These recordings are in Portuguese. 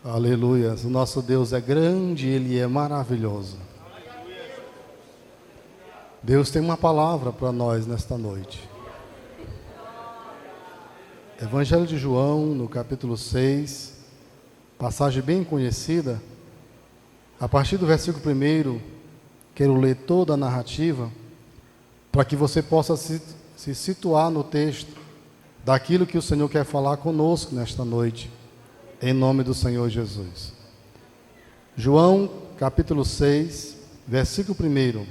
Aleluia. O nosso Deus é grande, Ele é maravilhoso. Deus tem uma palavra para nós nesta noite. Evangelho de João, no capítulo 6, passagem bem conhecida. A partir do versículo 1, quero ler toda a narrativa, para que você possa se situar no texto daquilo que o Senhor quer falar conosco nesta noite. Em nome do Senhor Jesus. João, capítulo 6, versículo 1.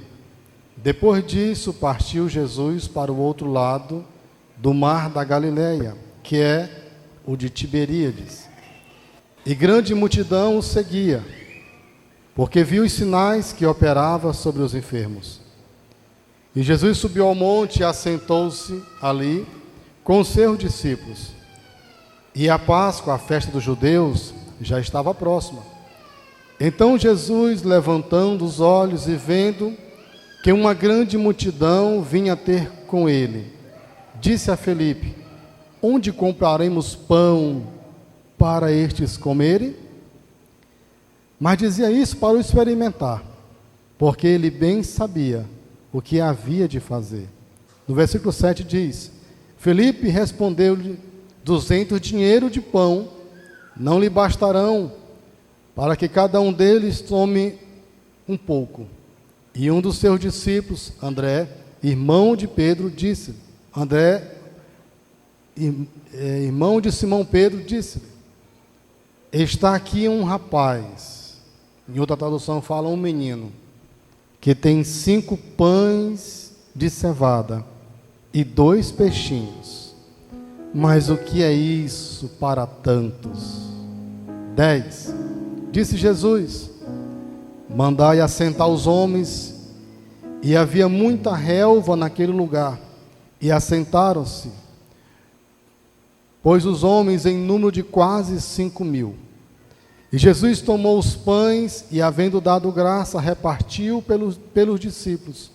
Depois disso, partiu Jesus para o outro lado do mar da Galileia, que é o de Tiberíades. E grande multidão o seguia, porque viu os sinais que operava sobre os enfermos. E Jesus subiu ao monte e assentou-se ali com os seus discípulos. E a Páscoa, a festa dos judeus, já estava próxima. Então Jesus, levantando os olhos e vendo que uma grande multidão vinha ter com ele, disse a Felipe: onde compraremos pão para estes comerem? Mas dizia isso para o experimentar, porque ele bem sabia o que havia de fazer. No versículo 7 diz: Felipe respondeu-lhe: 200 dinheiros de pão não lhe bastarão, para que cada um deles tome um pouco. E um dos seus discípulos, André, irmão de Pedro, disse: irmão de Simão Pedro, disse-lhe: está aqui um rapaz, em outra tradução fala um menino, que tem 5 pães de cevada e 2 peixinhos. Mas o que é isso para tantos? 10. Disse Jesus: mandai assentar os homens. E havia muita relva naquele lugar, e assentaram-se, pois os homens em número de quase 5.000. E Jesus tomou os pães, e havendo dado graça, repartiu pelos discípulos,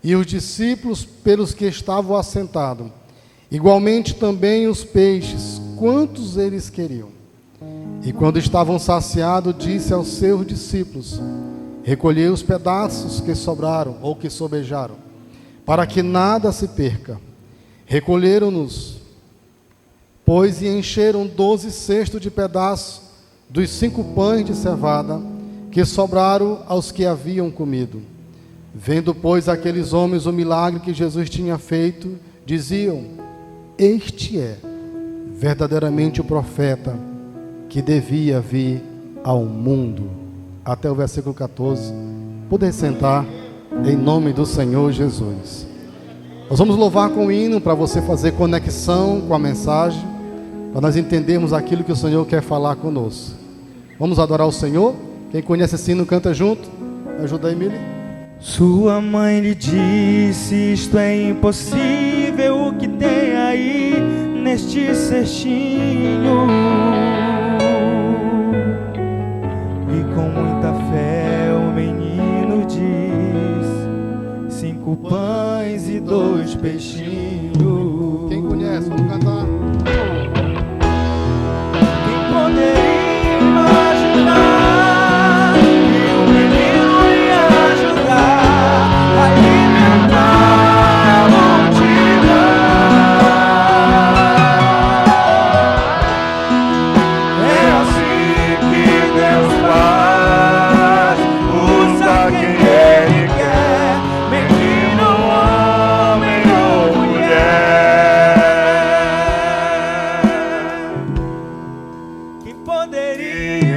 e os discípulos pelos que estavam assentados. Igualmente também os peixes, quantos eles queriam. E quando estavam saciados, disse aos seus discípulos: recolhei os pedaços que sobraram, ou que sobejaram, para que nada se perca. Recolheram-nos, pois, e encheram 12 cestos de pedaços dos 5 pães de cevada, que sobraram aos que haviam comido. Vendo, pois, aqueles homens o milagre que Jesus tinha feito, diziam: este é verdadeiramente o profeta que devia vir ao mundo. Até o versículo 14. Poder sentar em nome do Senhor Jesus. Nós vamos louvar com o hino para você fazer conexão com a mensagem, para nós entendermos aquilo que o Senhor quer falar conosco. Vamos adorar o Senhor? Quem conhece esse hino canta junto. Me ajuda aí, Emília. Sua mãe lhe disse: isto é impossível, o que tem aí neste cestinho. E com muita fé o menino diz: 5 pães e 2 peixinhos. Quem conhece, vamos cantar. Quem poderia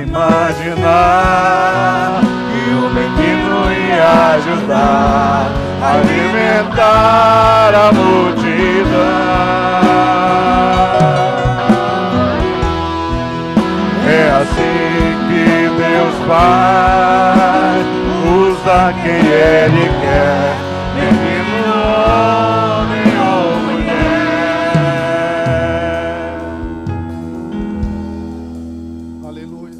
imaginar alimentar a multidão. É assim que Deus faz, usa quem Ele quer, menino, homem ou mulher. Aleluia.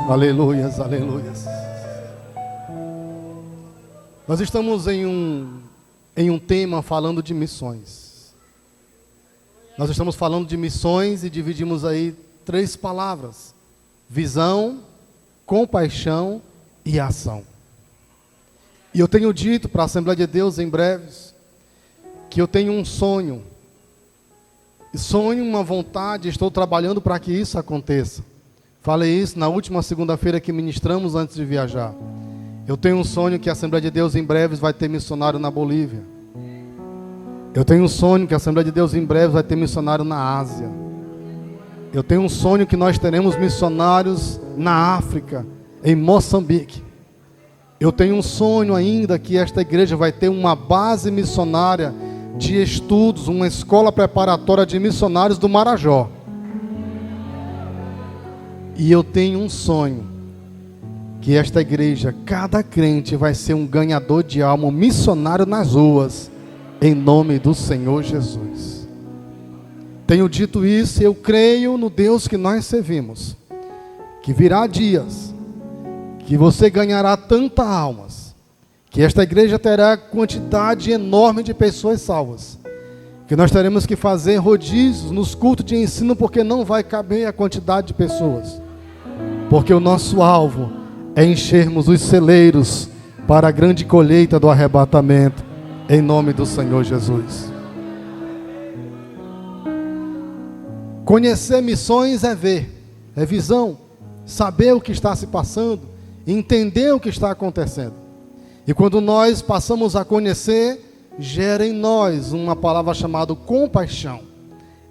Aleluias, aleluias. Nós estamos em um tema falando de missões. Nós estamos falando de missões e dividimos aí 3 palavras: visão, compaixão e ação. E eu tenho dito para a Assembleia de Deus em breves que eu tenho um sonho. E sonho, uma vontade, estou trabalhando para que isso aconteça. Falei isso na última segunda-feira que ministramos antes de viajar. Eu tenho um sonho que a Assembleia de Deus em breves vai ter missionário na Bolívia. Eu tenho um sonho que a Assembleia de Deus em breves vai ter missionário na Ásia. Eu tenho um sonho que nós teremos missionários na África, em Moçambique. Eu tenho um sonho ainda que esta igreja vai ter uma base missionária de estudos, uma escola preparatória de missionários do Marajó. E eu tenho um sonho que esta igreja, cada crente vai ser um ganhador de alma, um missionário nas ruas, em nome do Senhor Jesus. Tenho dito isso, eu creio no Deus que nós servimos, que virá dias que você ganhará tantas almas, que esta igreja terá quantidade enorme de pessoas salvas, que nós teremos que fazer rodízios nos cultos de ensino, porque não vai caber a quantidade de pessoas, porque o nosso alvo é enchermos os celeiros para a grande colheita do arrebatamento, em nome do Senhor Jesus. Conhecer missões é ver, é visão, saber o que está se passando, entender o que está acontecendo. E quando nós passamos a conhecer, gera em nós uma palavra chamada compaixão.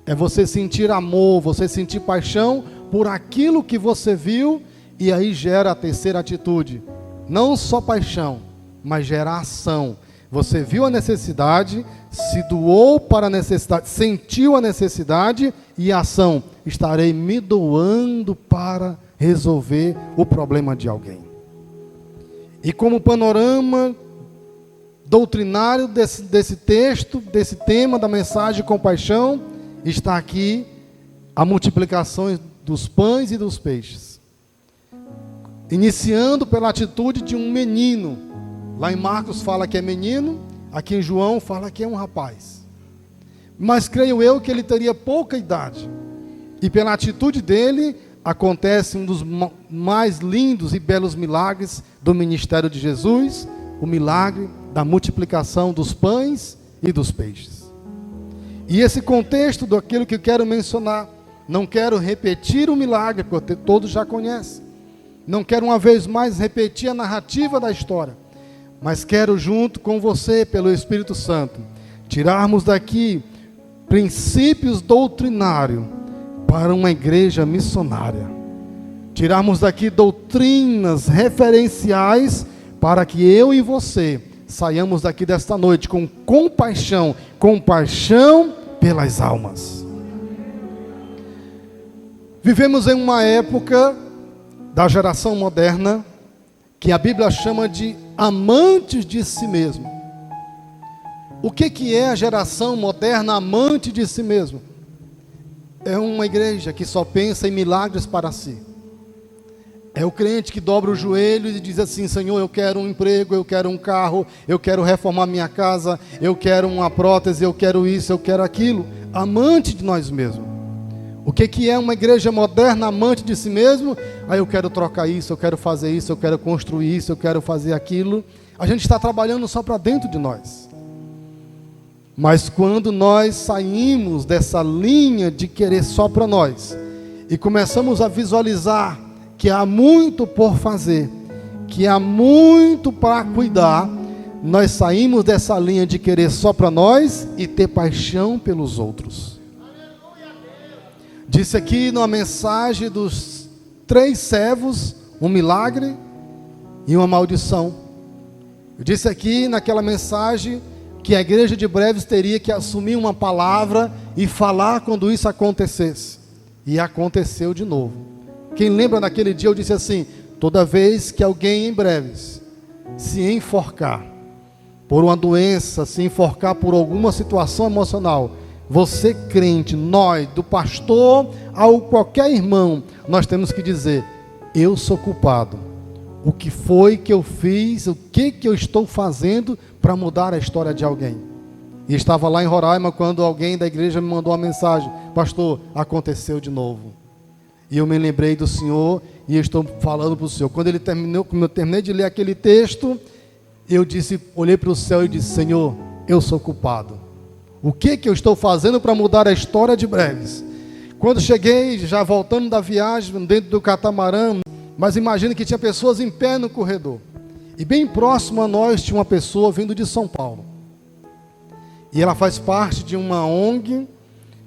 É você sentir amor, você sentir paixão por aquilo que você viu, e aí gera a terceira atitude. Não só paixão, mas gera ação. Você viu a necessidade, se doou para a necessidade, sentiu a necessidade e a ação. Estarei me doando para resolver o problema de alguém. E como panorama doutrinário desse texto, desse tema da mensagem de compaixão, está aqui a multiplicação dos pães e dos peixes. Iniciando pela atitude de um menino. Lá em Marcos fala que é menino, aqui em João fala que é um rapaz. Mas creio eu que ele teria pouca idade. E pela atitude dele, acontece um dos mais lindos e belos milagres do ministério de Jesus, o milagre da multiplicação dos pães e dos peixes. E esse contexto daquilo que eu quero mencionar, não quero repetir o milagre, porque todos já conhecem. Não quero uma vez mais repetir a narrativa da história, mas quero junto com você, pelo Espírito Santo, tirarmos daqui princípios doutrinários para uma igreja missionária. Tirarmos daqui doutrinas referenciais para que eu e você saiamos daqui desta noite com compaixão pelas almas. Vivemos em uma época da geração moderna que a Bíblia chama de amantes de si mesmo. O que é a geração moderna amante de si mesmo? É uma igreja que só pensa em milagres para si. É o crente que dobra o joelho e diz assim: Senhor, eu quero um emprego, eu quero um carro, eu quero reformar minha casa, eu quero uma prótese, eu quero isso, eu quero aquilo. Amante de nós mesmos. O que é uma igreja moderna amante de si mesmo? Eu quero trocar isso, eu quero fazer isso, eu quero construir isso, eu quero fazer aquilo. A gente está trabalhando só para dentro de nós. Mas quando nós saímos dessa linha de querer só para nós e começamos a visualizar que há muito por fazer, que há muito para cuidar, nós saímos dessa linha de querer só para nós e ter paixão pelos outros. Disse aqui numa mensagem dos 3 servos, um milagre e uma maldição. Eu disse aqui naquela mensagem que a igreja de breves teria que assumir uma palavra e falar quando isso acontecesse. E aconteceu de novo. Quem lembra naquele dia eu disse assim: toda vez que alguém em breves se enforcar por uma doença, se enforcar por alguma situação emocional, você crente, nós, do pastor ao qualquer irmão, nós temos que dizer: eu sou culpado. O que foi que eu fiz, o que eu estou fazendo para mudar a história de alguém? E estava lá em Roraima quando alguém da igreja me mandou uma mensagem: pastor, aconteceu de novo. E eu me lembrei do Senhor e eu estou falando para o Senhor. Quando eu terminei de ler aquele texto, eu olhei para o céu e disse: Senhor, eu sou culpado. O que eu estou fazendo para mudar a história de Breves? Quando cheguei, já voltando da viagem, dentro do catamarã, mas imagine que tinha pessoas em pé no corredor. E bem próximo a nós tinha uma pessoa vindo de São Paulo. E ela faz parte de uma ONG,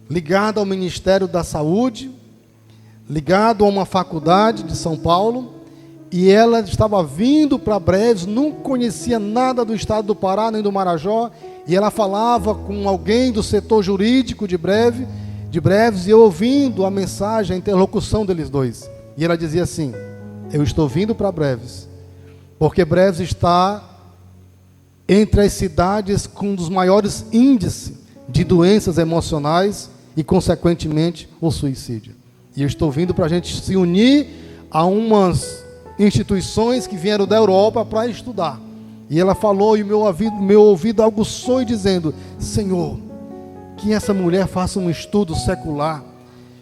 ligada ao Ministério da Saúde, ligado a uma faculdade de São Paulo. E ela estava vindo para Breves, não conhecia nada do estado do Pará, nem do Marajó. E ela falava com alguém do setor jurídico de Breves, e eu ouvindo a mensagem, a interlocução deles dois. E ela dizia assim: eu estou vindo para Breves, porque Breves está entre as cidades com um dos maiores índices de doenças emocionais e, consequentemente, o suicídio. E eu estou vindo para a gente se unir a umas instituições que vieram da Europa para estudar. E ela falou, e meu ouvido aguçou, dizendo: Senhor, que essa mulher faça um estudo secular,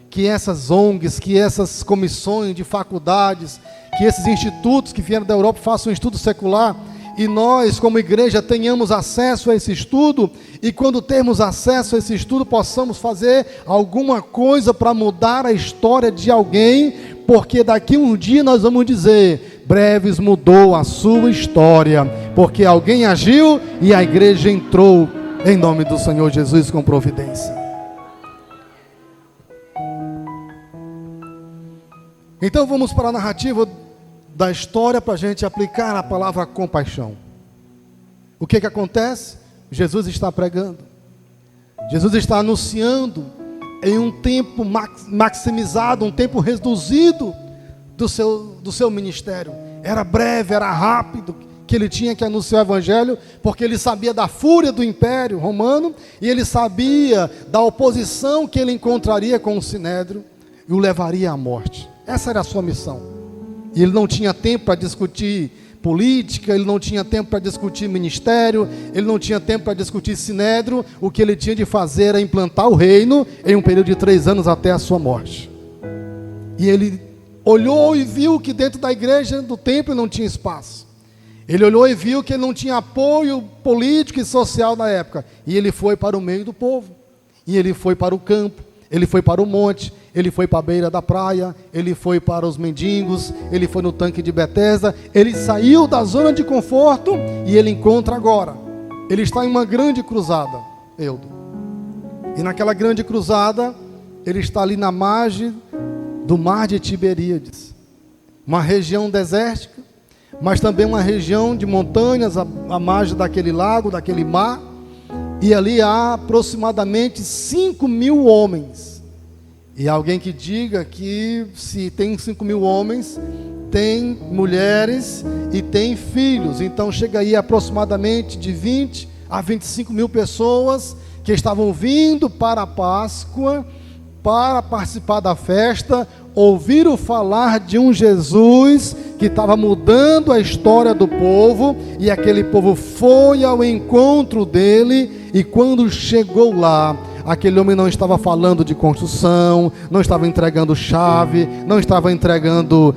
que essas ONGs, que essas comissões de faculdades, que esses institutos que vieram da Europa façam um estudo secular, e nós, como igreja, tenhamos acesso a esse estudo, e quando termos acesso a esse estudo, possamos fazer alguma coisa para mudar a história de alguém, porque daqui um dia nós vamos dizer: Breves mudou a sua história, porque alguém agiu e a igreja entrou, em nome do Senhor Jesus, com providência. Então vamos para a narrativa da história para a gente aplicar a palavra compaixão. O que acontece? Jesus está pregando, Jesus está anunciando em um tempo maximizado, um tempo reduzido do seu ministério. Era breve, era rápido, que ele tinha que anunciar o evangelho, porque ele sabia da fúria do império romano, e ele sabia da oposição que ele encontraria com o Sinédrio, e o levaria à morte. Essa era a sua missão. E ele não tinha tempo para discutir política, ele não tinha tempo para discutir ministério, ele não tinha tempo para discutir Sinédrio. O que ele tinha de fazer era implantar o reino em um período de 3 anos até a sua morte. E ele olhou e viu que dentro da igreja, do templo, não tinha espaço. Ele olhou e viu que ele não tinha apoio político e social na época. E ele foi para o meio do povo. E ele foi para o campo, ele foi para o monte, ele foi para a beira da praia, ele foi para os mendigos, ele foi no tanque de Betesda. Ele saiu da zona de conforto e ele encontra agora. Ele está em uma grande cruzada, Eudo. E naquela grande cruzada, ele está ali na margem do mar de Tiberíades. Uma região desértica, mas também uma região de montanhas, à margem daquele lago, daquele mar. E ali há aproximadamente 5.000 homens. E alguém que diga que se tem 5.000 homens, tem mulheres e tem filhos. Então chega aí aproximadamente de 20 a 25.000 pessoas que estavam vindo para a Páscoa, para participar da festa, ouviram falar de um Jesus que estava mudando a história do povo, e aquele povo foi ao encontro dele. E quando chegou lá, aquele homem não estava falando de construção, não estava entregando chave, não estava entregando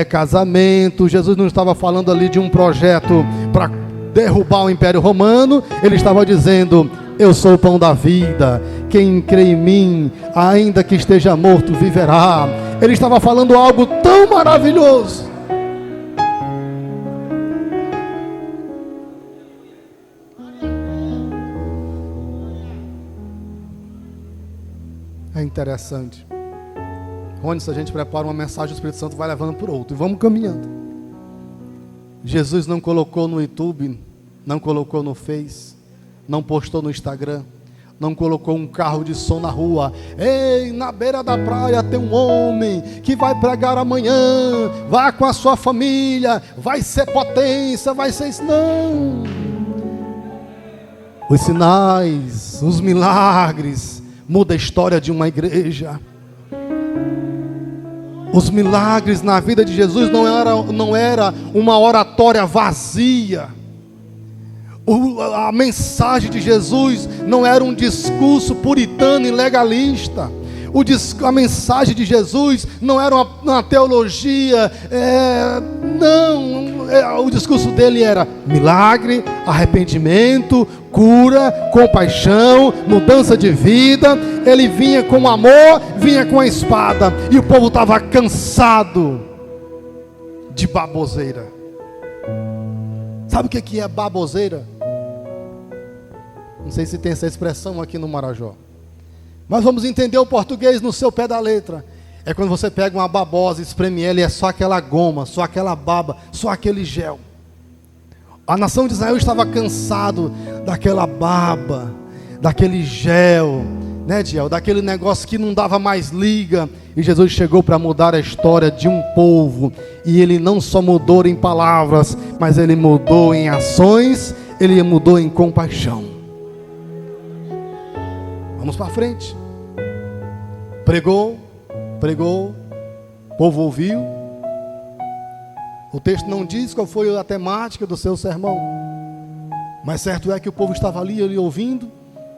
casamento. Jesus não estava falando ali de um projeto para derrubar o Império Romano. Ele estava dizendo: eu sou o pão da vida, quem crê em mim, ainda que esteja morto, viverá. Ele estava falando algo tão maravilhoso. É interessante. Onde se a gente prepara uma mensagem, o Espírito Santo vai levando por outro. E vamos caminhando. Jesus não colocou no YouTube, não colocou no Face, não postou no Instagram, não colocou um carro de som na rua. Ei, na beira da praia tem um homem que vai pregar amanhã. Vá com a sua família, vai ser potência, vai ser isso. Não. Os sinais, os milagres muda a história de uma igreja. Os milagres na vida de Jesus não era uma oratória vazia. A mensagem de Jesus não era um discurso puritano e legalista. A mensagem de Jesus não era uma teologia, o discurso dele era milagre, arrependimento, cura, compaixão, mudança de vida. Ele vinha com amor, vinha com a espada, e o povo estava cansado de baboseira. Sabe o que é baboseira? Não sei se tem essa expressão aqui no Marajó, mas vamos entender o português no seu pé da letra. É quando você pega uma babosa, espreme ela e é só aquela goma, só aquela baba, só aquele gel. A nação de Israel estava cansado daquela baba, daquele gel, né, Diel? Daquele negócio que não dava mais liga. E Jesus chegou para mudar a história de um povo. E ele não só mudou em palavras, mas ele mudou em ações, ele mudou em compaixão. Vamos para frente. Pregou, o povo ouviu. O texto não diz qual foi a temática do seu sermão, mas certo é que o povo estava ali ouvindo.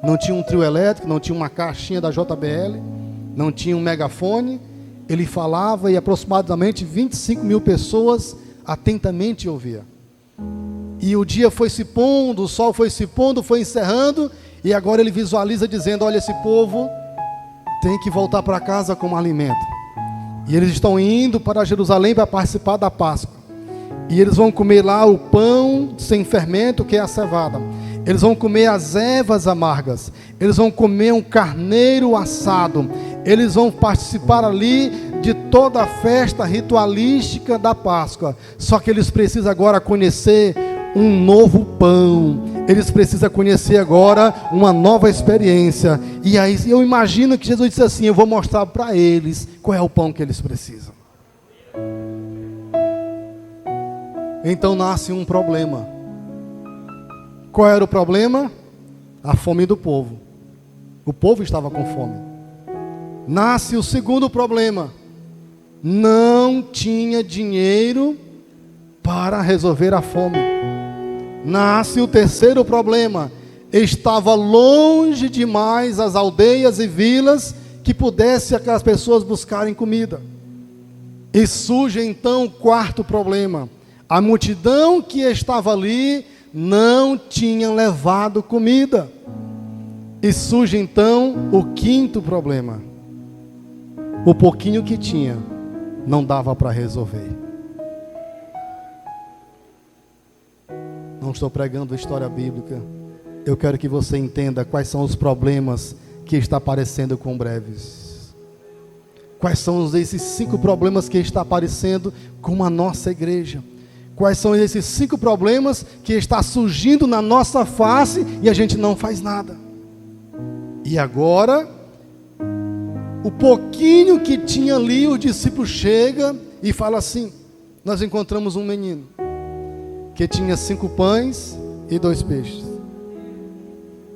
Não tinha um trio elétrico, não tinha uma caixinha da JBL, não tinha um megafone. Ele falava e aproximadamente 25 mil pessoas atentamente ouviam. E o dia foi se pondo, o sol foi se pondo, foi encerrando, e agora ele visualiza dizendo: olha, esse povo tem que voltar para casa com alimento. E eles estão indo para Jerusalém para participar da Páscoa. E eles vão comer lá o pão sem fermento, que é a cevada. Eles vão comer as ervas amargas. Eles vão comer um carneiro assado. Eles vão participar ali de toda a festa ritualística da Páscoa. Só que eles precisam agora conhecer um novo pão. Eles precisam conhecer agora uma nova experiência. E aí eu imagino que Jesus disse assim: eu vou mostrar para eles qual é o pão que eles precisam. Então nasce um problema. Qual era o problema? A fome do povo. O povo estava com fome. Nasce o segundo problema. Não tinha dinheiro para resolver a fome. Nasce o terceiro problema. Estava longe demais as aldeias e vilas que pudesse aquelas pessoas buscarem comida. E surge então o quarto problema. A multidão que estava ali não tinha levado comida. E surge então o quinto problema. O pouquinho que tinha não dava para resolver. Não estou pregando história bíblica. Eu quero que você entenda quais são os problemas que está aparecendo com breves. Quais são esses 5 problemas que está aparecendo com a nossa igreja. Quais são esses 5 problemas que está surgindo na nossa face e a gente não faz nada. E agora, o pouquinho que tinha ali, o discípulo chega e fala assim: nós encontramos um menino que tinha 5 pães e 2 peixes.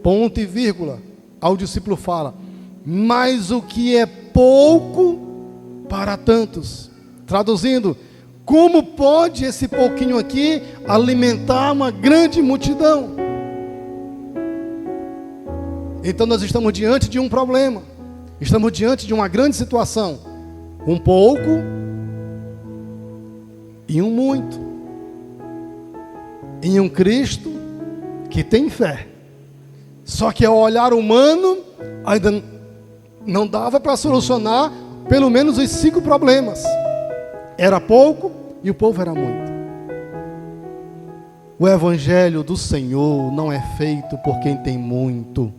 Ponto e vírgula. Ao discípulo fala: mas o que é pouco para tantos. Traduzindo: como pode esse pouquinho aqui alimentar uma grande multidão? Então nós estamos diante de um problema. Estamos diante de uma grande situação. Um pouco e um muito. Em um Cristo que tem fé. Só que ao olhar humano, ainda não dava para solucionar pelo menos os 5 problemas. Era pouco e o povo era muito. O evangelho do Senhor não é feito por quem tem muito.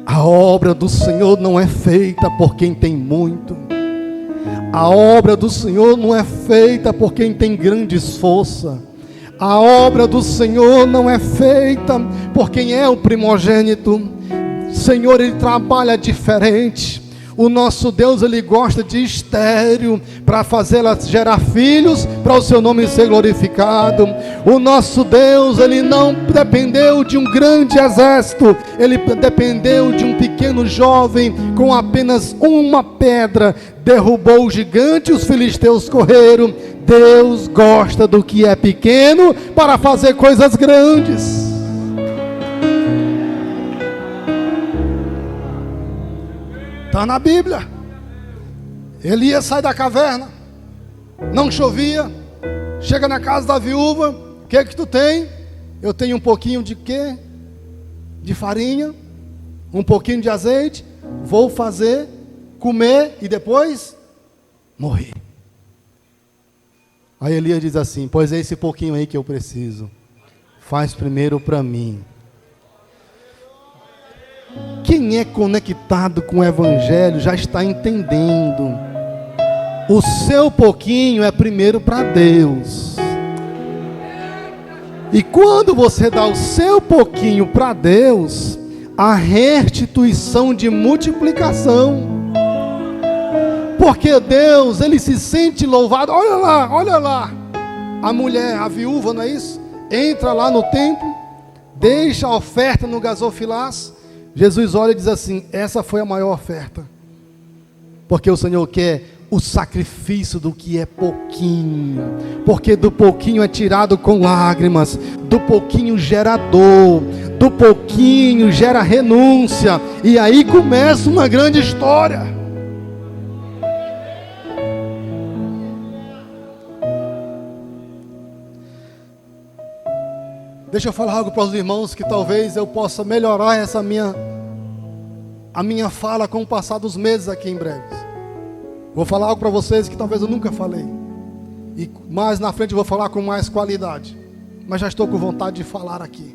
A obra do Senhor não é feita por quem tem muito. A obra do Senhor não é feita por quem tem grandes forças. A obra do Senhor não é feita por quem é o primogênito. Senhor, Ele trabalha diferente. O nosso Deus, Ele gosta de estéril, para fazê-la gerar filhos, para o seu nome ser glorificado. O nosso Deus, Ele não dependeu de um grande exército, Ele dependeu de um pequeno jovem, com apenas uma pedra, derrubou o gigante e os filisteus correram. Deus gosta do que é pequeno, para fazer coisas grandes. Está na Bíblia. Elias sai da caverna, não chovia, chega na casa da viúva. O que é que tu tem? Eu tenho um pouquinho de quê? De farinha, um pouquinho de azeite. Vou fazer, comer e depois morrer. Aí Elias diz assim: pois é esse pouquinho aí que eu preciso, faz primeiro para mim. Quem é conectado com o Evangelho já está entendendo. O seu pouquinho é primeiro para Deus. E quando você dá o seu pouquinho para Deus, a restituição de multiplicação. Porque Deus, Ele se sente louvado. Olha lá, olha lá. A mulher, a viúva, não é isso? Entra lá no templo, deixa a oferta no gasofilaço. Jesus olha e diz assim: essa foi a maior oferta. Porque o Senhor quer o sacrifício do que é pouquinho. Porque do pouquinho é tirado com lágrimas. Do pouquinho gera dor. Do pouquinho gera renúncia. E aí começa uma grande história. Deixa eu falar algo para os irmãos que talvez eu possa melhorar a minha fala com o passar dos meses aqui em breve. Vou falar algo para vocês que talvez eu nunca falei. E mais na frente eu vou falar com mais qualidade. Mas já estou com vontade de falar aqui.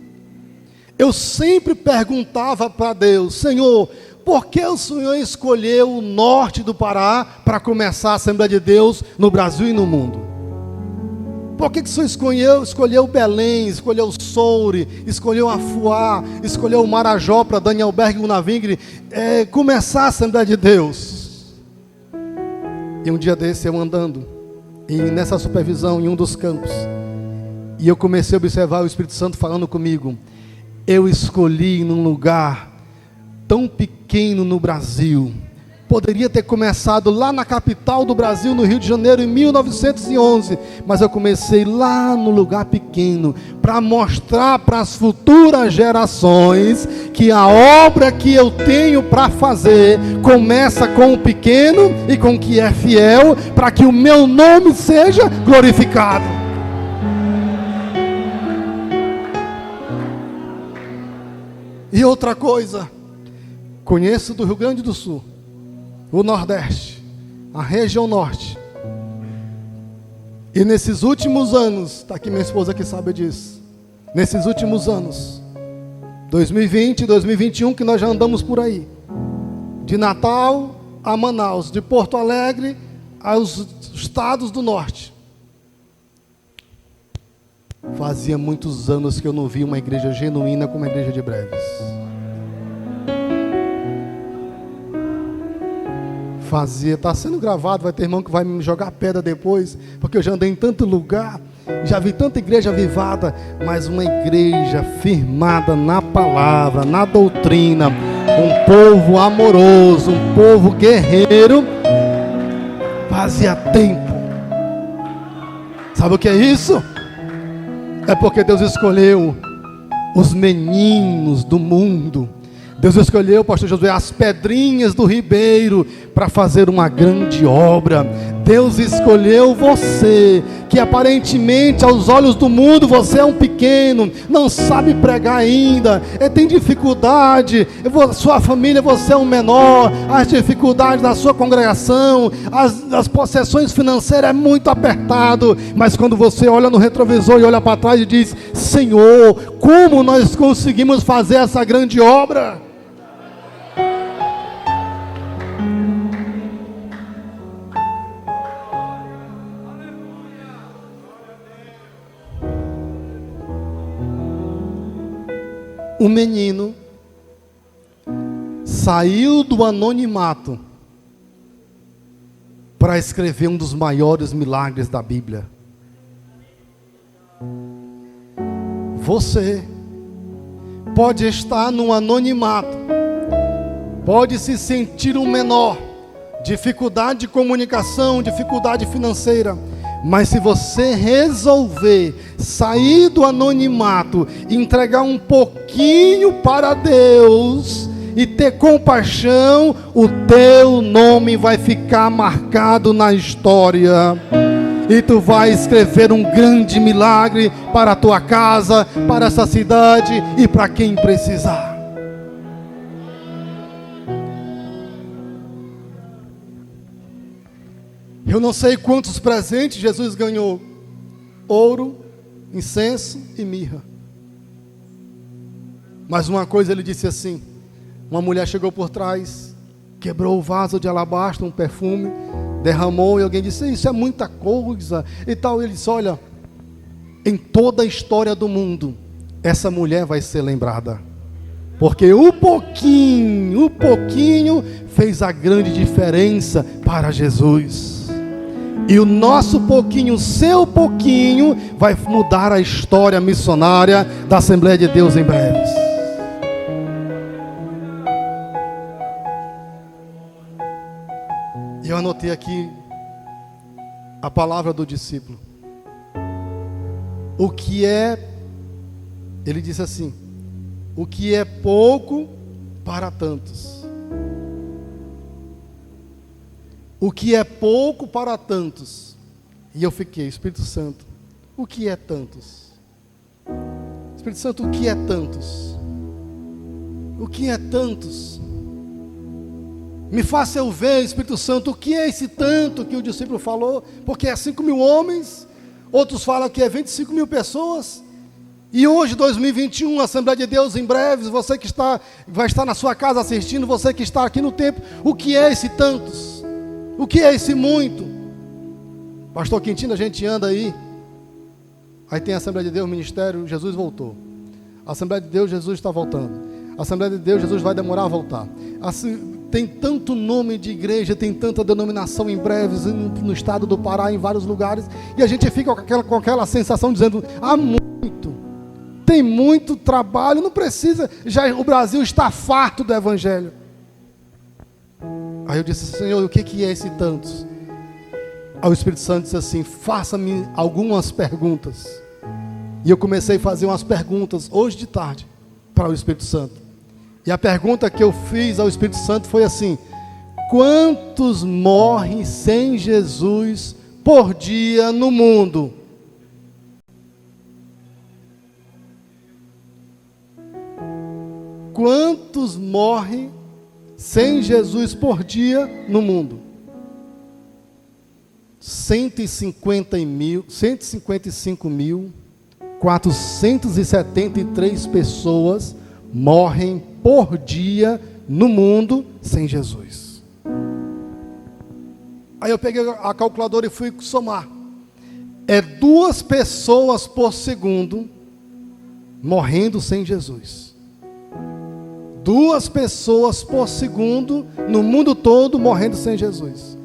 Eu sempre perguntava para Deus: Senhor, por que o Senhor escolheu o norte do Pará para começar a Assembleia de Deus no Brasil e no mundo? Por que o Senhor escolheu Belém, escolheu Soure, escolheu Afuá, escolheu Marajó para Daniel Berg e Unavingre começar a Assembleia de Deus? E um dia desse eu andando, e nessa supervisão em um dos campos, e eu comecei a observar o Espírito Santo falando comigo: eu escolhi num lugar tão pequeno no Brasil. Poderia ter começado lá na capital do Brasil, no Rio de Janeiro, em 1911. Mas eu comecei lá no lugar pequeno, para mostrar para as futuras gerações que a obra que eu tenho para fazer começa com o pequeno e com o que é fiel, para que o meu nome seja glorificado. E outra coisa, conheço do Rio Grande do Sul, o Nordeste, a região Norte. E nesses últimos anos, está aqui minha esposa que sabe disso, nesses últimos anos, 2020, 2021, que nós já andamos por aí, de Natal a Manaus, de Porto Alegre aos estados do Norte. Fazia muitos anos que eu não via uma igreja genuína como a igreja de Breves. Está sendo gravado, vai ter irmão que vai me jogar pedra depois, porque eu já andei em tanto lugar, já vi tanta igreja avivada, mas uma igreja firmada na palavra, na doutrina, um povo amoroso, um povo guerreiro, fazia tempo. Sabe o que é isso? É porque Deus escolheu os meninos do mundo. Deus escolheu, pastor Josué, as pedrinhas do ribeiro para fazer uma grande obra. Deus escolheu você, que aparentemente aos olhos do mundo você é um pequeno, não sabe pregar ainda, tem dificuldade, sua família você é um menor, as dificuldades da sua congregação, as possessões financeiras é muito apertado, mas quando você olha no retrovisor e olha para trás e diz: Senhor, como nós conseguimos fazer essa grande obra? O menino saiu do anonimato para escrever um dos maiores milagres da Bíblia. Você pode estar no anonimato, pode se sentir um menor, dificuldade de comunicação, dificuldade financeira, mas se você resolver sair do anonimato, entregar um pouquinho para Deus e ter compaixão, o teu nome vai ficar marcado na história. E tu vai escrever um grande milagre para a tua casa, para essa cidade e para quem precisar. Eu não sei quantos presentes Jesus ganhou: ouro, incenso e mirra. Mas uma coisa ele disse assim: uma mulher chegou por trás, quebrou o vaso de alabastro, um perfume, derramou, e alguém disse: isso é muita coisa e tal. Ele disse: olha, em toda a história do mundo, essa mulher vai ser lembrada, porque o pouquinho fez a grande diferença para Jesus. E o nosso pouquinho, o seu pouquinho, vai mudar a história missionária da Assembleia de Deus em breves. E eu anotei aqui a palavra do discípulo. O que é, ele disse assim: o que é pouco para tantos. O que é pouco para tantos. E eu fiquei: Espírito Santo, o que é tantos? Espírito Santo, o que é tantos? O que é tantos? Me faça eu ver, Espírito Santo, o que é esse tanto que o discípulo falou? Porque é 5.000 homens, outros falam que é 25.000 pessoas. E hoje, 2021, Assembleia de Deus em breves, você que vai estar na sua casa assistindo, você que está aqui no templo, o que é esse tantos? O que é esse muito? Pastor Quintino, a gente anda aí tem a Assembleia de Deus, o ministério, Jesus voltou. A Assembleia de Deus, Jesus está voltando. A Assembleia de Deus, Jesus vai demorar a voltar. Tem tanto nome de igreja, tem tanta denominação em breves no estado do Pará, em vários lugares, e a gente fica com aquela sensação dizendo: há muito, tem muito trabalho, não precisa, o Brasil está farto do Evangelho. Aí eu disse: Senhor, o que é esse tantos? Aí o Espírito Santo disse assim: faça-me algumas perguntas. E eu comecei a fazer umas perguntas hoje de tarde para o Espírito Santo. E a pergunta que eu fiz ao Espírito Santo foi assim: quantos morrem sem Jesus por dia no mundo? Quantos morrem sem Jesus por dia no mundo? 155.473 pessoas morrem por dia no mundo sem Jesus. Aí eu peguei a calculadora e fui somar. É 2 pessoas por segundo morrendo sem Jesus. 2 pessoas por segundo no mundo todo morrendo sem Jesus.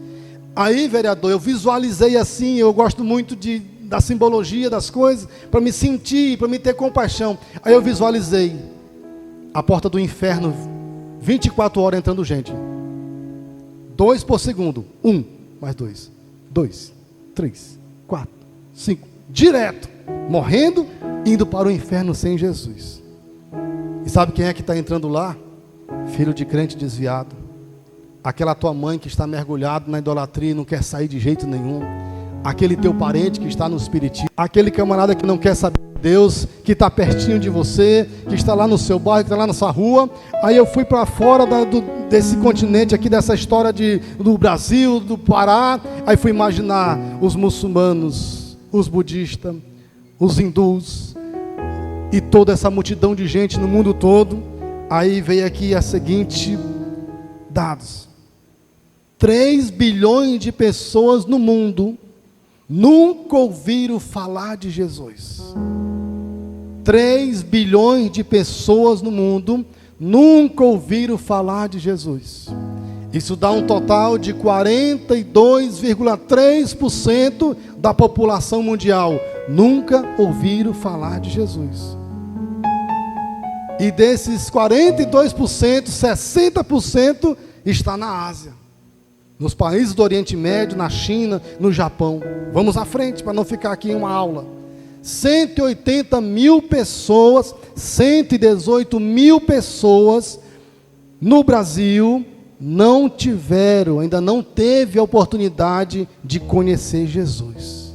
Aí, vereador, eu visualizei assim, eu gosto muito da simbologia das coisas, para me sentir, para me ter compaixão. Aí eu visualizei a porta do inferno, 24 horas entrando gente. 2 por segundo. 1, mais 2. 2, 3, 4, 5. Direto, morrendo, indo para o inferno sem Jesus. E sabe quem é que está entrando lá? Filho de crente desviado. Aquela tua mãe que está mergulhado na idolatria e não quer sair de jeito nenhum. Aquele teu parente que está no espiritismo. Aquele camarada que não quer saber de Deus, que está pertinho de você, que está lá no seu bairro, que está lá na sua rua. Aí eu fui para fora desse continente aqui, dessa história do Brasil, do Pará. Aí fui imaginar os muçulmanos, os budistas, os hindus e toda essa multidão de gente no mundo todo. Aí veio aqui a seguinte dados: 3 bilhões de pessoas no mundo nunca ouviram falar de Jesus. 3 bilhões de pessoas no mundo nunca ouviram falar de Jesus. Isso dá um total de 42,3% da população mundial nunca ouviram falar de Jesus. E desses 42%, 60% está na Ásia, nos países do Oriente Médio, na China, no Japão. Vamos à frente para não ficar aqui em uma aula. 180 mil pessoas, 118 mil pessoas no Brasil não tiveram, ainda não teve a oportunidade de conhecer Jesus.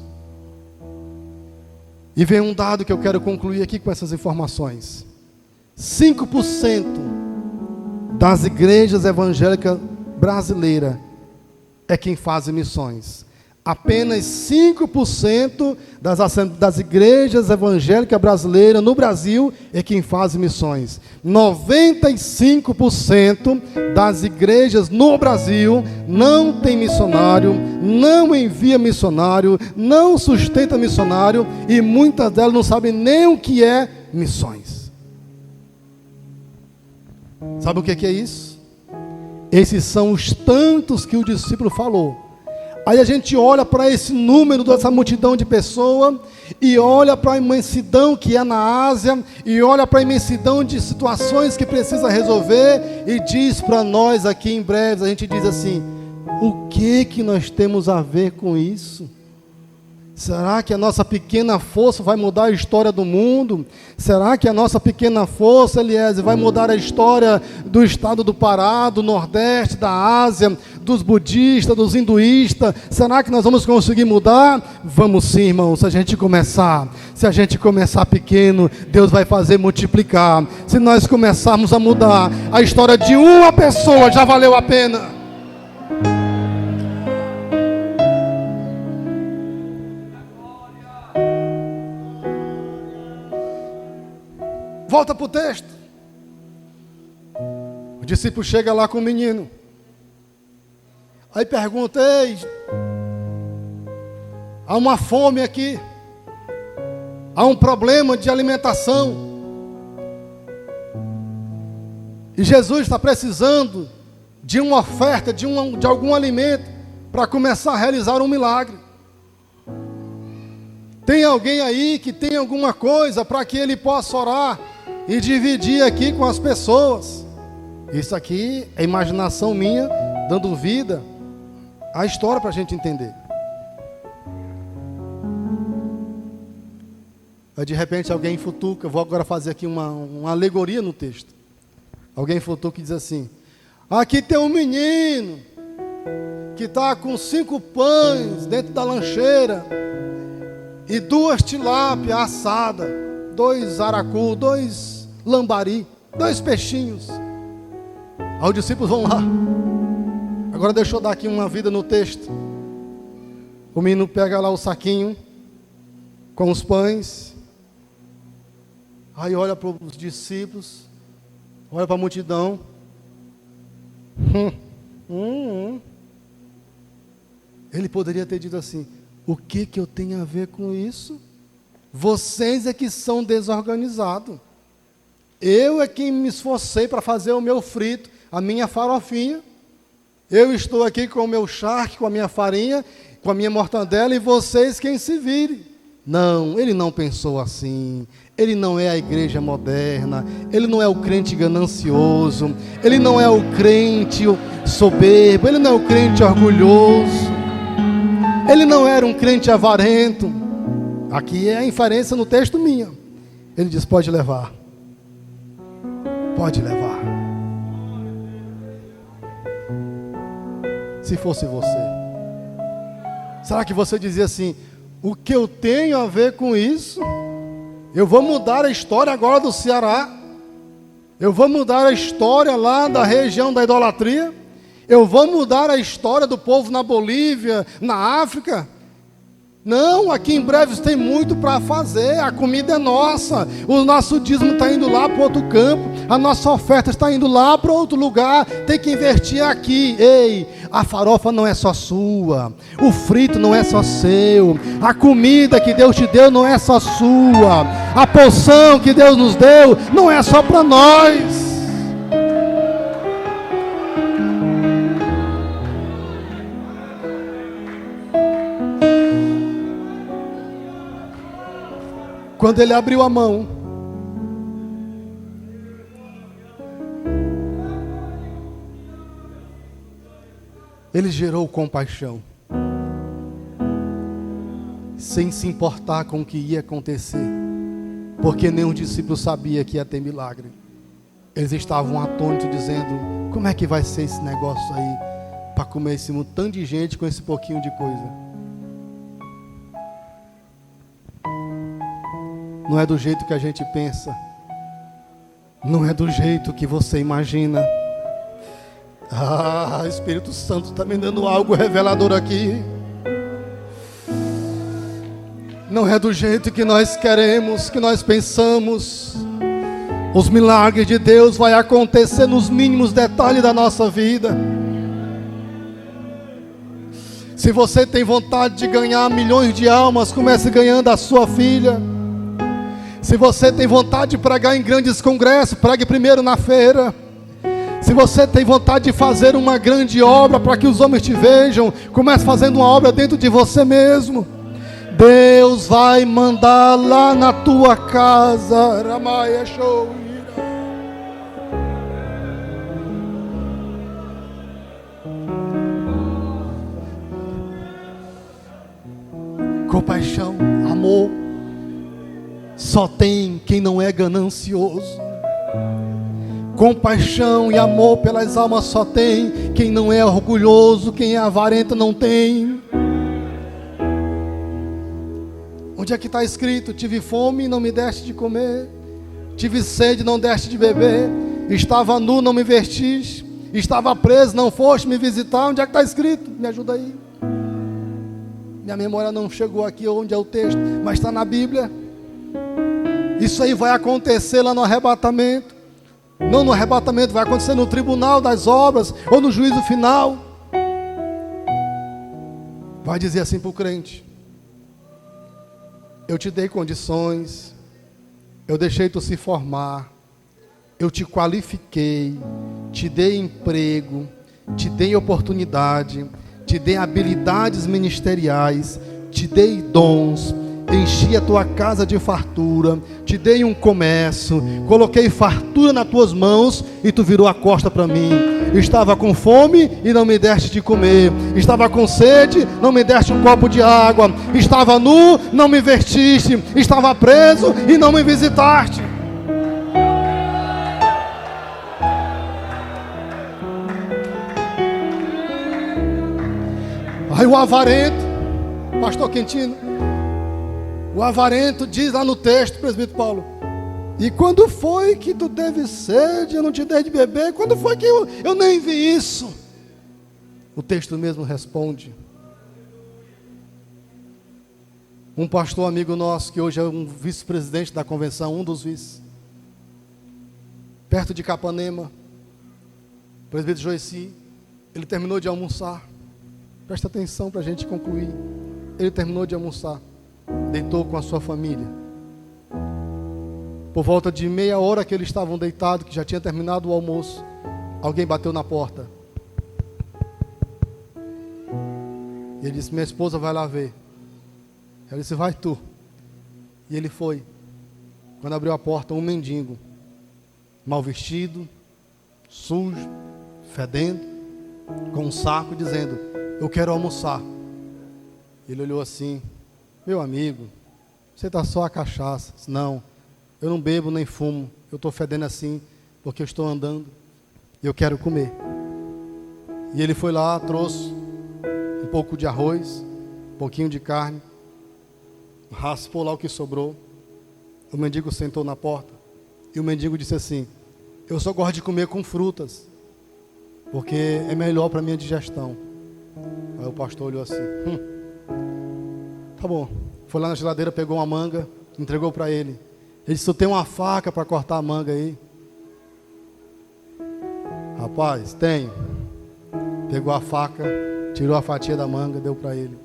E vem um dado que eu quero concluir aqui com essas informações. 5% das igrejas evangélicas brasileiras é quem faz missões. Apenas 5% das igrejas evangélicas brasileiras no Brasil é quem faz missões. 95% das igrejas no Brasil não tem missionário, não envia missionário, não sustenta missionário, e muitas delas não sabem nem o que é missões. Sabe o que é isso? Esses são os tantos que o discípulo falou. Aí a gente olha para esse número dessa multidão de pessoas, e olha para a imensidão que é na Ásia, e olha para a imensidão de situações que precisa resolver, e diz para nós aqui em breve, a gente diz assim: o que nós temos a ver com isso? Será que a nossa pequena força vai mudar a história do mundo? Será que a nossa pequena força, Eliezer, vai mudar a história do estado do Pará, do Nordeste, da Ásia, dos budistas, dos hinduístas? Será que nós vamos conseguir mudar? Vamos sim, irmão. Se a gente começar pequeno, Deus vai fazer multiplicar. Se nós começarmos a mudar a história de uma pessoa, já valeu a pena. Volta para o texto. O discípulo chega lá com o menino. Aí pergunta: ei, há uma fome aqui, há um problema de alimentação, e Jesus está precisando de uma oferta, de algum alimento, para começar a realizar um milagre. Tem alguém aí que tem alguma coisa para que ele possa orar e dividir aqui com as pessoas? Isso aqui é imaginação minha, dando vida à história para a gente entender. Aí de repente alguém futuca, eu vou agora fazer aqui uma alegoria no texto. Alguém futuca e diz assim: aqui tem um menino que está com 5 pães dentro da lancheira e 2 tilápia assada, 2 aracu, 2 lambari, 2 peixinhos. Aí os discípulos vão lá. Agora deixa eu dar aqui uma vida no texto. O menino pega lá o saquinho com os pães. Aí olha para os discípulos, olha para a multidão. Ele poderia ter dito assim: o que eu tenho a ver com isso? Vocês é que são desorganizados. Eu é quem me esforcei para fazer o meu frito, a minha farofinha. Eu estou aqui com o meu charque, com a minha farinha, com a minha mortandela, e vocês quem se virem. Não, ele não pensou assim. Ele não é a igreja moderna. Ele não é o crente ganancioso. Ele não é o crente soberbo. Ele não é o crente orgulhoso. Ele não era um crente avarento. Aqui é a inferência no texto minha. Ele diz: pode levar. Pode levar. Se fosse você, será que você dizia assim: o que eu tenho a ver com isso? Eu vou mudar a história agora do Ceará. Eu vou mudar a história lá da região da idolatria. Eu vou mudar a história do povo na Bolívia, na África. Não, aqui em Breves tem muito para fazer. A comida é nossa. O nosso dízimo está indo lá para outro campo. A nossa oferta está indo lá para outro lugar. Tem que investir aqui. Ei, a farofa não é só sua. O frito não é só seu. A comida que Deus te deu não é só sua. A porção que Deus nos deu não é só para nós. Quando ele abriu a mão, ele gerou compaixão, sem se importar com o que ia acontecer, porque nenhum discípulo sabia que ia ter milagre. Eles estavam atônitos, dizendo: como é que vai ser esse negócio aí, para comer esse tanto de gente com esse pouquinho de coisa? Não é do jeito que a gente pensa, não é do jeito que você imagina. Espírito Santo está me dando algo revelador aqui. Não é do jeito que nós queremos, que nós pensamos. Os milagres de Deus vão acontecer nos mínimos detalhes da nossa vida. Se você tem vontade de ganhar milhões de almas, comece ganhando a sua filha. Se você tem vontade de pregar em grandes congressos, pregue primeiro na feira. Se você tem vontade de fazer uma grande obra para que os homens te vejam, comece fazendo uma obra dentro de você mesmo. Deus vai mandar lá na tua casa. Ramaya show. Compaixão, amor, só tem quem não é ganancioso. Compaixão e amor pelas almas só tem quem não é orgulhoso, quem é avarento não tem. Onde é que está escrito: tive fome e não me deste de comer, tive sede e não deste de beber, estava nu, não me vestiste, estava preso, não foste me visitar? Onde é que está escrito? Me ajuda aí. Minha memória não chegou aqui onde é o texto, mas está na Bíblia. Isso aí vai acontecer lá no arrebatamento. Não no arrebatamento, vai acontecer no tribunal das obras, ou no juízo final. Vai dizer assim para o crente: eu te dei condições, eu deixei tu se formar, eu te qualifiquei, te dei emprego, te dei oportunidade, te dei habilidades ministeriais, te dei dons, enchi a tua casa de fartura, te dei um comércio, coloquei fartura nas tuas mãos e tu virou a costa para mim. Estava com fome e não me deste de comer, estava com sede, não me deste um copo de água, estava nu, não me vestiste, estava preso e não me visitaste. Aí o avarento, pastor Quintino, o avarento diz lá no texto, presbítero Paulo: e quando foi que tu teve sede, eu não te dei de beber? Quando foi que eu nem vi isso? O texto mesmo responde. Um pastor amigo nosso, que hoje é um vice-presidente da convenção, um dos vices, perto de Capanema, o presbítero Joici, ele terminou de almoçar. Presta atenção para a gente concluir. Ele terminou de almoçar, deitou com a sua família. Por volta de meia hora que eles estavam deitados, que já tinha terminado o almoço, alguém bateu na porta. E ele disse: minha esposa vai lá ver. Ela disse: vai tu. E ele foi. Quando abriu a porta, um mendigo, mal vestido, sujo, fedendo, com um saco, dizendo: eu quero almoçar. Ele olhou assim: meu amigo, você está só a cachaça. Disse: não, eu não bebo nem fumo, eu estou fedendo assim porque eu estou andando e eu quero comer. E ele foi lá, trouxe um pouco de arroz, um pouquinho de carne, raspou lá o que sobrou. O mendigo sentou na porta e o mendigo disse assim: eu só gosto de comer com frutas, porque é melhor para a minha digestão. Aí o pastor olhou assim: tá bom. Foi lá na geladeira, pegou uma manga, entregou para ele. Ele disse: tu tem uma faca para cortar a manga aí? Rapaz, tem. Pegou a faca, tirou a fatia da manga, deu para ele.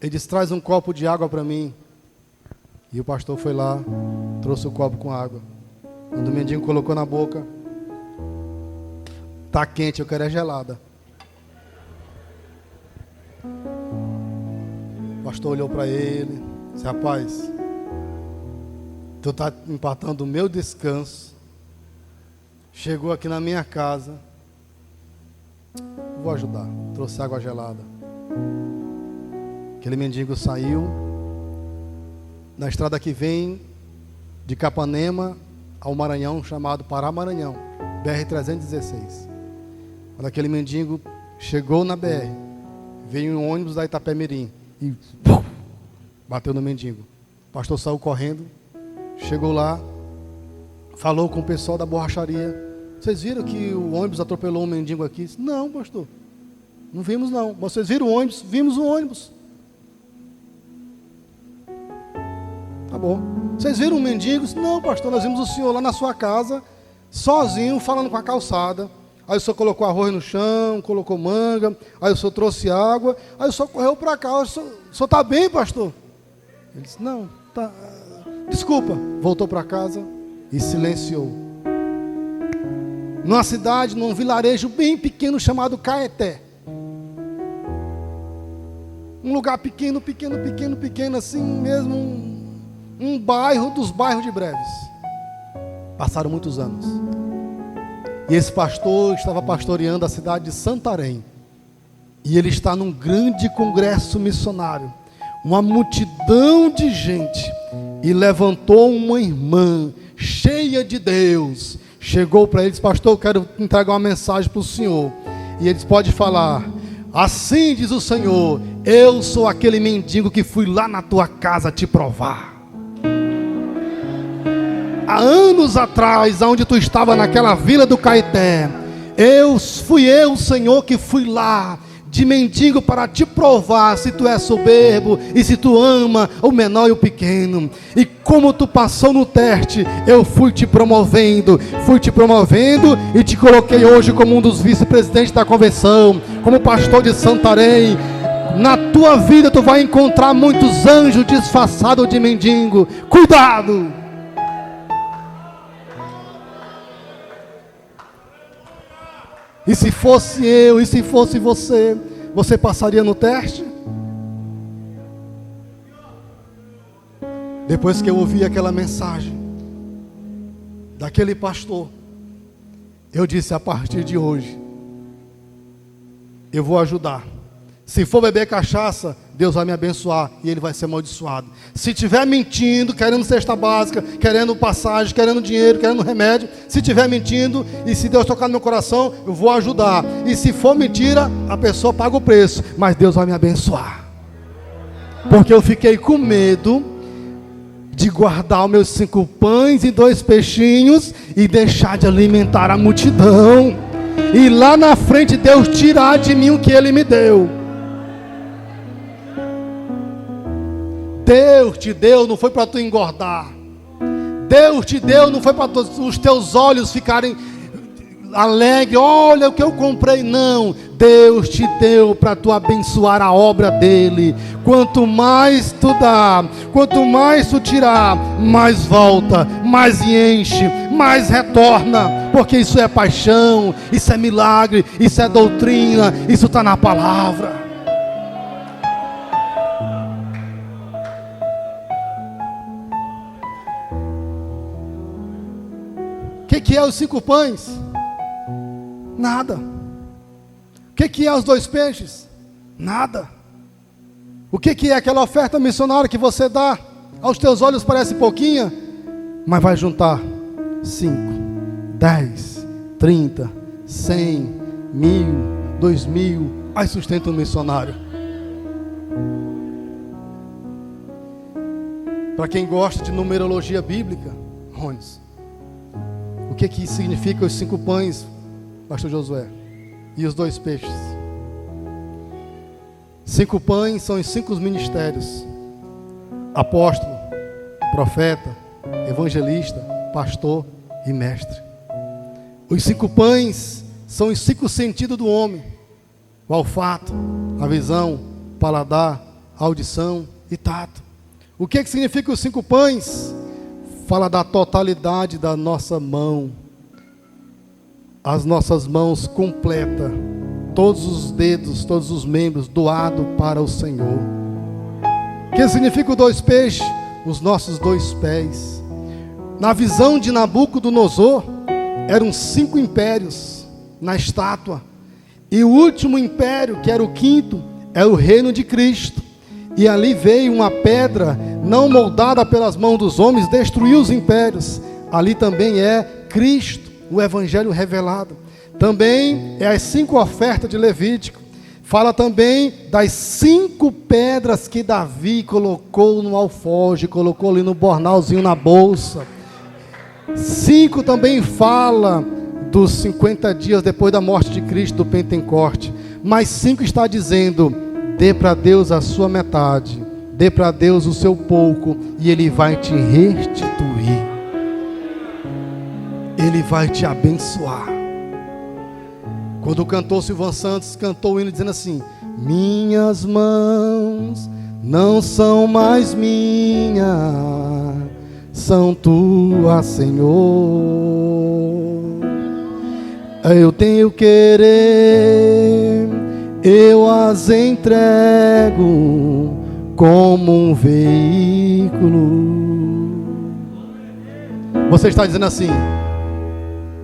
Ele disse: traz um copo de água para mim. E o pastor foi lá, trouxe o copo com água. Quando o mendigo colocou na boca: tá quente, eu quero é gelada. O pastor olhou para ele, disse: rapaz, Tu está empatando o meu descanso. Chegou aqui na minha casa. Vou ajudar. Trouxe água gelada. Aquele mendigo saiu na estrada que vem de Capanema ao Maranhão, chamado Pará Maranhão, BR-316. Quando aquele mendigo chegou na BR, veio um ônibus da Itapemirim e bateu no mendigo. O pastor saiu correndo, chegou lá, falou com o pessoal da borracharia. Vocês viram que o ônibus atropelou um mendigo aqui? Não, pastor, não vimos não. Vocês viram o ônibus? Vimos o ônibus. Tá bom. Vocês viram um mendigo? Não, pastor, nós vimos o senhor lá na sua casa, sozinho, falando com a calçada. Aí o senhor colocou arroz no chão, colocou manga, aí o senhor trouxe água, aí o senhor correu para cá. O senhor está bem, pastor? Ele disse, não, tá. Desculpa. Voltou para casa e silenciou. Numa cidade, num vilarejo bem pequeno chamado Caeté. Um lugar pequeno assim mesmo, um bairro dos bairros de Breves. Passaram muitos anos. E esse pastor estava pastoreando a cidade de Santarém. E ele está num grande congresso missionário. Uma multidão de gente. E levantou uma irmã cheia de Deus. Chegou para ele e disse, pastor, eu quero entregar uma mensagem para o senhor. E ele disse, pode falar. Assim diz o Senhor, eu sou aquele mendigo que fui lá na tua casa te provar. Há anos atrás, onde tu estava naquela vila do Caeté, fui eu, Senhor, que fui lá de mendigo para te provar se tu é soberbo e se tu ama o menor e o pequeno. E como tu passou no teste, eu fui te promovendo e te coloquei hoje como um dos vice-presidentes da convenção, como pastor de Santarém. Na tua vida tu vai encontrar muitos anjos disfarçados de mendigo. Cuidado! E se fosse eu, e se fosse você, você passaria no teste? Depois que eu ouvi aquela mensagem daquele pastor, eu disse, a partir de hoje, eu vou ajudar. Se for beber cachaça, Deus vai me abençoar e ele vai ser amaldiçoado. Se estiver mentindo, querendo cesta básica, querendo passagem, querendo dinheiro, querendo remédio, se estiver mentindo e se Deus tocar no meu coração, eu vou ajudar. E se for mentira, a pessoa paga o preço, mas Deus vai me abençoar. Porque eu fiquei com medo de guardar os meus 5 pães e 2 peixinhos e deixar de alimentar a multidão. E lá na frente Deus tirar de mim o que Ele me deu. Deus te deu, não foi para tu engordar. Deus te deu, não foi para os teus olhos ficarem alegres. Olha o que eu comprei, não. Deus te deu para tu abençoar a obra dele. Quanto mais tu dá, quanto mais tu tirar, mais volta, mais enche, mais retorna. Porque isso é paixão, isso é milagre, isso é doutrina, isso está na palavra. O que é os 5 pães? Nada. O que é os 2 peixes? Nada. O que é aquela oferta missionária que você dá? Aos teus olhos parece pouquinha, mas vai juntar 5, 10, 30, 100, 1000, 2000, aí sustenta um missionário. Para quem gosta de numerologia bíblica, Rones, o que significa os 5 pães, pastor Josué, e os 2 peixes? 5 pães são os 5 ministérios: apóstolo, profeta, evangelista, pastor e mestre. Os 5 pães são os 5 sentidos do homem: o olfato, a visão, o paladar, a audição e tato. O que significa os 5 pães? Fala da totalidade da nossa mão. As nossas mãos completas, todos os dedos, todos os membros doado para o Senhor. O que significa os 2 peixes? Os nossos 2 pés. Na visão de Nabucodonosor, eram 5 impérios na estátua. E o último império, que era o 5º, é o reino de Cristo. E ali veio uma pedra, não moldada pelas mãos dos homens, destruiu os impérios. Ali também é Cristo, o Evangelho revelado. Também é as 5 ofertas de Levítico. Fala também das 5 pedras que Davi colocou no alforje, colocou ali no bornalzinho na bolsa. 5 também fala dos 50 dias depois da morte de Cristo, do Pentecoste. Mas 5 está dizendo: dê para Deus a sua metade, dê para Deus o seu pouco, e Ele vai te restituir. Ele vai te abençoar. Quando o cantor Silvan Santos cantou o hino dizendo assim: minhas mãos não são mais minhas, são tuas, Senhor. Eu tenho querer, eu as entrego como um veículo. Você está dizendo assim: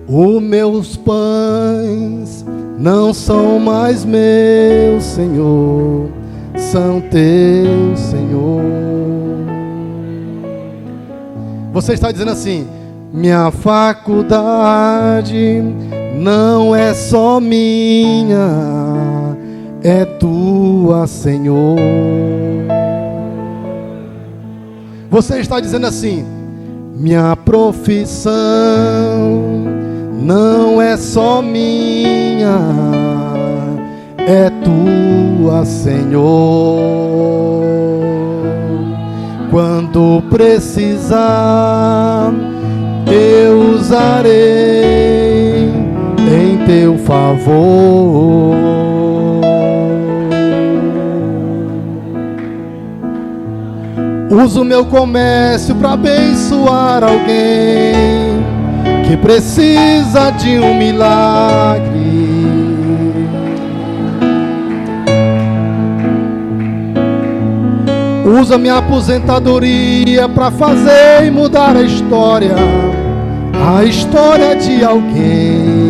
os meus pães não são mais meus, Senhor, são teus, Senhor. Você está dizendo assim: minha faculdade não é só minha, é tua, Senhor. Você está dizendo assim: minha profissão não é só minha, é tua, Senhor. Quando precisar, eu usarei em teu favor. Uso meu comércio para abençoar alguém que precisa de um milagre. Usa minha aposentadoria para fazer e mudar a história de alguém.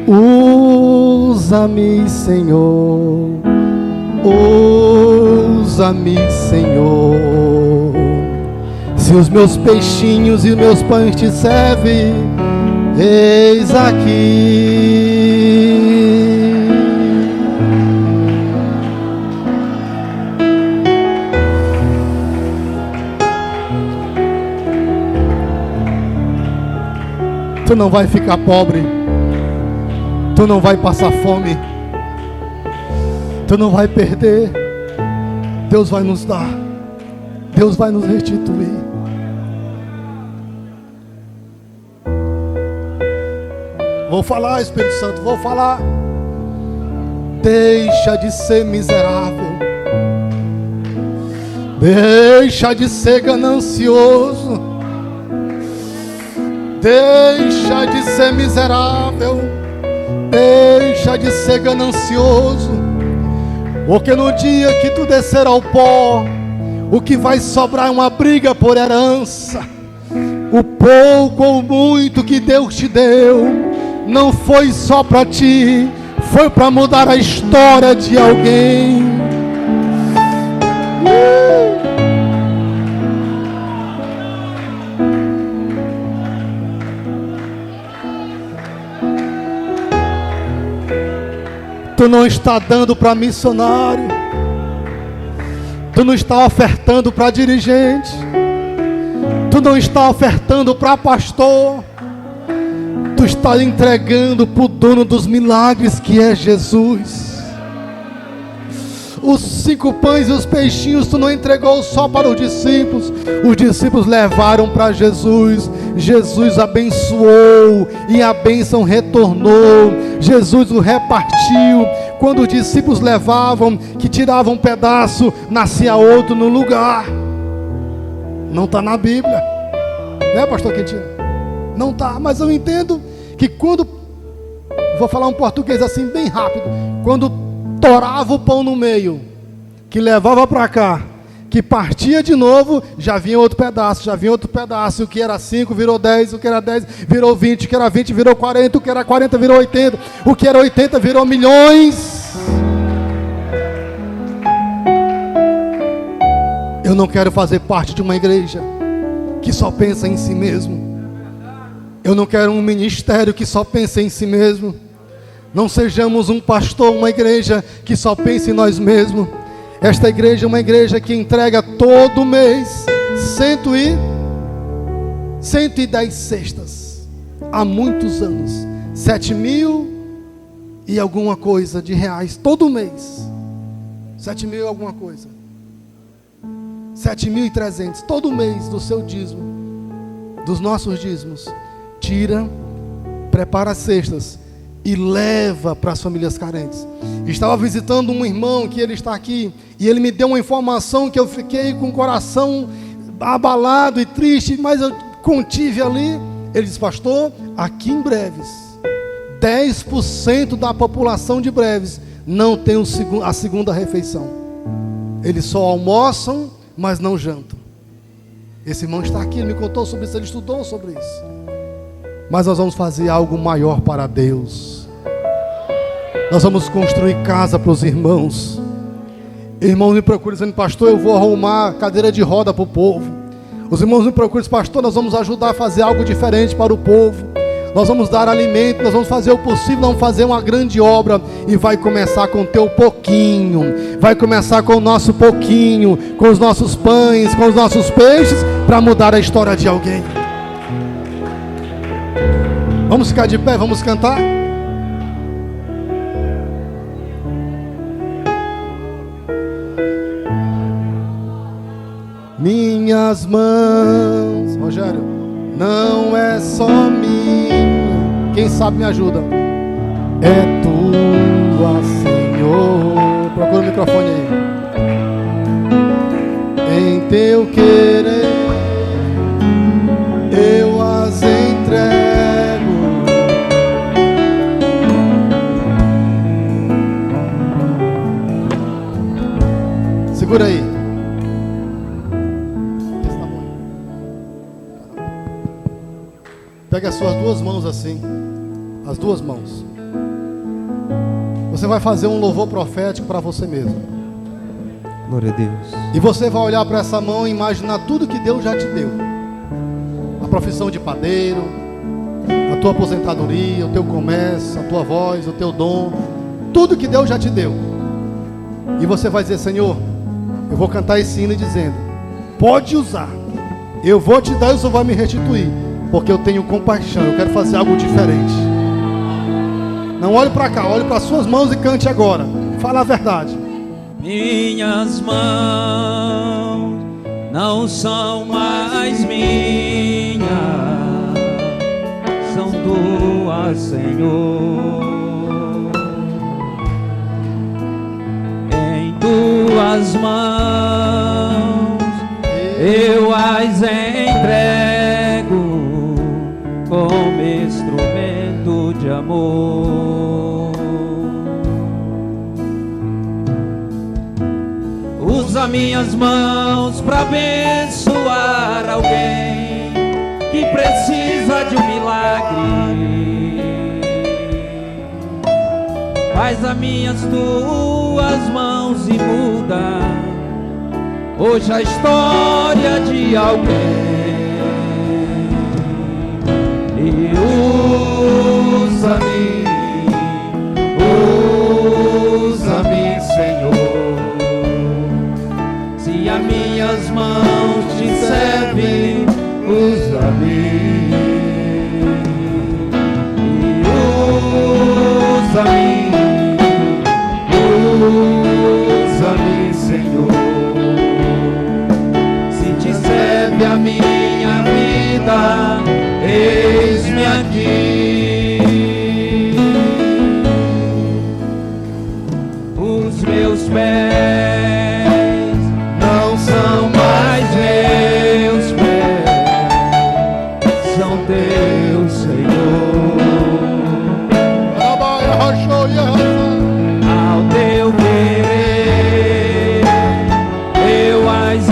Usa-me, Senhor, usa-me, Senhor. Se os meus peixinhos e os meus pães te servem, eis aqui. Tu não vai ficar pobre, tu não vai passar fome, tu não vai perder. Deus vai nos dar, Deus vai nos restituir. Vou falar, Espírito Santo, vou falar. Deixa de ser miserável, deixa de ser ganancioso, deixa de ser miserável, deixa de ser ganancioso, porque no dia que tu descer ao pó, o que vai sobrar é uma briga por herança. O pouco ou muito que Deus te deu não foi só para ti, foi para mudar a história de alguém. Tu não está dando para missionário, tu não está ofertando para dirigente, tu não está ofertando para pastor, tu está entregando para o dono dos milagres, que é Jesus. Os 5 pães e os peixinhos tu não entregou só para os discípulos levaram para Jesus. Jesus abençoou e a bênção retornou. Jesus o repartiu. Quando os discípulos levavam, que tiravam um pedaço, nascia outro no lugar. Não está na Bíblia, né, pastor Quintino? Não está, mas eu entendo que quando, vou falar um português assim bem rápido, quando torava o pão no meio, que levava para cá, que partia de novo, já vinha outro pedaço, o que era 5 virou 10, o que era 10 virou 20, o que era 20 virou 40, o que era 40 virou 80, o que era 80 virou milhões. Eu não quero fazer parte de uma igreja que só pensa em si mesmo. Eu não quero um ministério que só pensa em si mesmo. Não sejamos um pastor, uma igreja que só pensa em nós mesmos. Esta igreja é uma igreja que entrega todo mês 110 cestas. Há muitos anos. 7.000 e alguma coisa de reais todo mês. 7.000 e alguma coisa. 7.300 todo mês do seu dízimo, dos nossos dízimos. Tira, prepara as cestas e leva para as famílias carentes. Estava visitando um irmão que ele está aqui, e ele me deu uma informação que eu fiquei com o coração abalado e triste, mas eu contive ali. Ele disse: pastor, aqui em Breves, 10% da população de Breves não tem a segunda refeição. Eles só almoçam, mas não jantam. Esse irmão está aqui, ele me contou sobre isso, ele estudou sobre isso. Mas nós vamos fazer algo maior para Deus. Nós vamos construir casa para os irmãos. Irmãos me procuram dizendo: pastor, eu vou arrumar cadeira de roda para o povo. Os irmãos me procuram dizendo: pastor, nós vamos ajudar a fazer algo diferente para o povo. Nós vamos dar alimento, nós vamos fazer o possível, vamos fazer uma grande obra. E vai começar com o teu pouquinho, vai começar com o nosso pouquinho, com os nossos pães, com os nossos peixes, para mudar a história de alguém. Vamos ficar de pé, vamos cantar? Minhas mãos, Rogério, não é só minha, quem sabe me ajuda. É tua, Senhor. Procura o microfone aí. Em teu querer eu as entrego. Segura aí. Pega as suas duas mãos assim. As duas mãos. Você vai fazer um louvor profético para você mesmo. Glória a Deus. E você vai olhar para essa mão e imaginar tudo que Deus já te deu. A profissão de padeiro, a tua aposentadoria, o teu comércio, a tua voz, o teu dom. Tudo que Deus já te deu. E você vai dizer: Senhor, eu vou cantar esse hino dizendo: pode usar, eu vou te dar e o Senhor vai me restituir, porque eu tenho compaixão, eu quero fazer algo diferente. Não olhe para cá, olhe para as suas mãos e cante agora. Fala a verdade. Minhas mãos não são mais minhas, são tuas, Senhor. Em tuas mãos eu as entrego como instrumento de amor. Usa minhas mãos para abençoar alguém que precisa de um milagre. Faz as minhas tuas mãos e muda hoje a história de alguém. E usa-me, Senhor. Se as minhas mãos te servem, usa-me. E usa-me, Senhor. Se te serve a minha vida, eis-me aqui. Os meus pés não são mais meus pés, são teus, Senhor. Ao teu querer eu as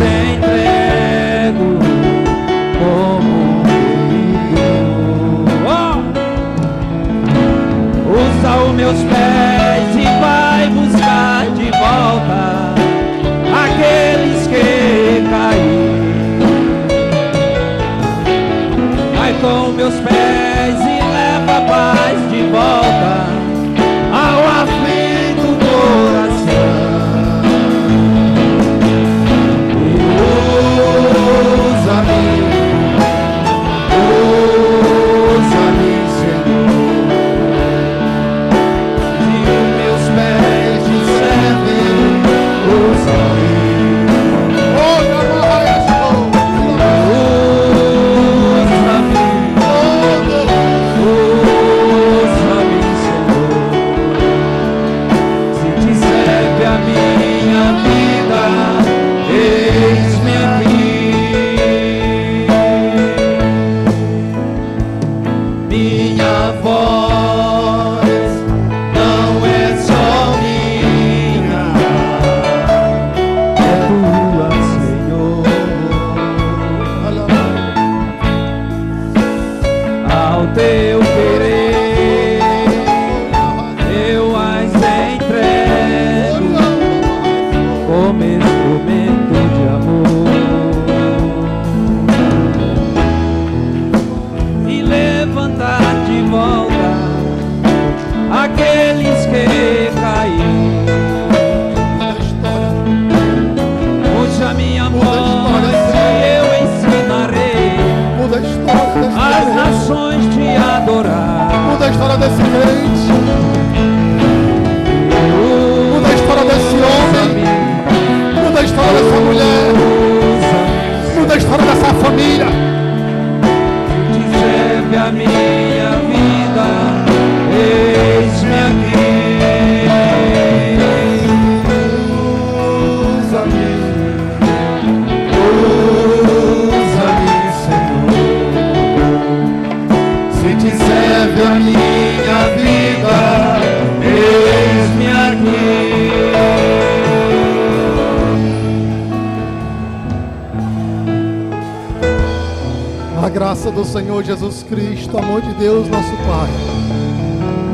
graça do Senhor Jesus Cristo, o amor de Deus, nosso Pai,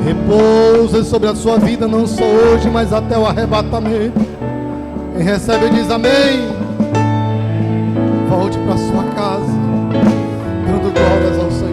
repouse sobre a sua vida, não só hoje, mas até o arrebatamento. Quem recebe diz amém. Volte para sua casa, dando glórias ao Senhor.